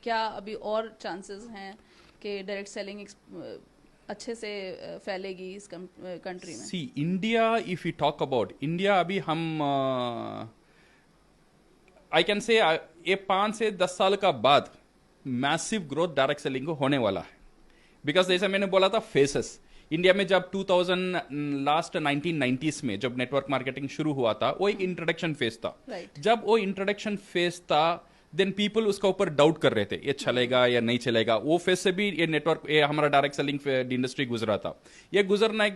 क्या अभी और चांसेस हैं कि डायरेक्ट सेलिंग अच्छे से फैलेगी इस कंट्री में? See India, if you talk about India, अभी हम आई कैन से ये 5 से 10 साल का बाद मैसिव ग्रोथ डायरेक्ट सेलिंग को होने वाला है। बिकॉज जैसे मैंने बोला था फेसेस, इंडिया में जब 2000 लास्ट 1990s में जब नेटवर्क मार्केटिंग शुरू हुआ था, वो एक इंट्रोडक्शन फेज था। राइट। जब वो इंट्रोडक्शन फेज था, देन पीपल उसका ऊपर डाउट कर रहे थे ये चलेगा या नहीं चलेगा। वो फेज से भी ये नेटवर्क, ये हमारा डायरेक्ट सेलिंग इंडस्ट्री गुजरा था। ये गुजरने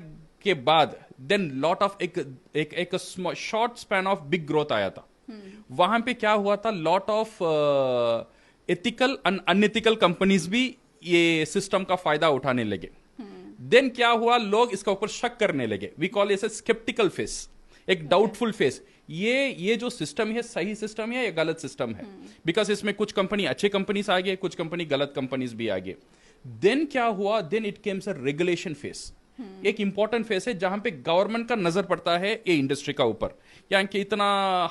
के बाद देन लॉट ऑफ एक short span of big growth आया था। वहां पे क्या हुआ था, lot of ethical and unethical companies भी ये सिस्टम का फायदा उठाने लगे। देन क्या हुआ, लोग इसका ऊपर शक करने लगे। We call it sceptical face, एक डाउटफुल फेस। ये जो सिस्टम है सही सिस्टम है या गलत सिस्टम है? बिकॉज इसमें कुछ कंपनी अच्छे कंपनीज आ गए, कुछ कंपनी गलत कंपनीज भी आ गए। देन क्या हुआ, then it comes a regulation phase. एक इंपॉर्टेंट फेस है जहां पे गवर्नमेंट का नजर पड़ता है ये इंडस्ट्री का ऊपर, या कि इतना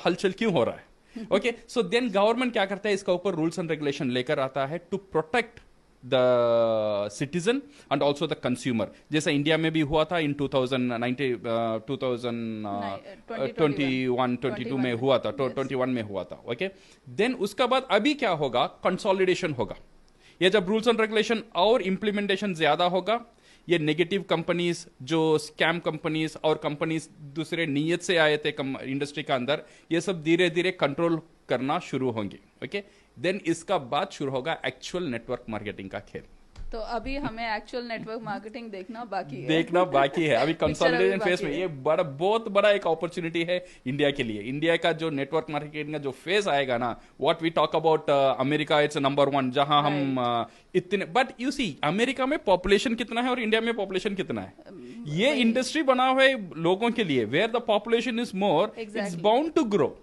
हलचल क्यों हो रहा है। ओके, सो देन गवर्नमेंट क्या करता है, इसका ऊपर रूल्स एंड रेगुलेशन लेकर आता है to protect the citizen and also the consumer. जैसा इंडिया में भी हुआ था इन 2021-22 में हुआ था, 21 में हुआ था। ओके, देन उसका बाद अभी क्या होगा, कंसोलिडेशन होगा। ये जब रूल्स एंड रेगुलेशन और इंप्लीमेंटेशन ज्यादा होगा, ये नेगेटिव कंपनीज, जो स्कैम कंपनीज और कंपनीज दूसरे नीयत से आए थे इंडस्ट्री का अंदर, ये सब धीरे धीरे कंट्रोल करना शुरू होंगे। ओके, देन इसका बाद शुरू होगा एक्चुअल नेटवर्क मार्केटिंग का खेल। तो अभी हमें एक्चुअल नेटवर्क मार्केटिंग देखना बाकी है। देखना बाकी है अभी कंसोलिडेशन फेज में। है। ये बड़ा, बहुत बड़ा एक अपॉर्चुनिटी है इंडिया के लिए। इंडिया का जो नेटवर्क मार्केटिंग का जो फेज आएगा ना, what we talk about America, it's number 1, जहां हम इतने, बट यू सी अमेरिका में पॉपुलेशन कितना है और इंडिया में पॉपुलेशन कितना है। ये इंडस्ट्री बना हुआ है लोगों के लिए, where the population is more, it's bound to grow.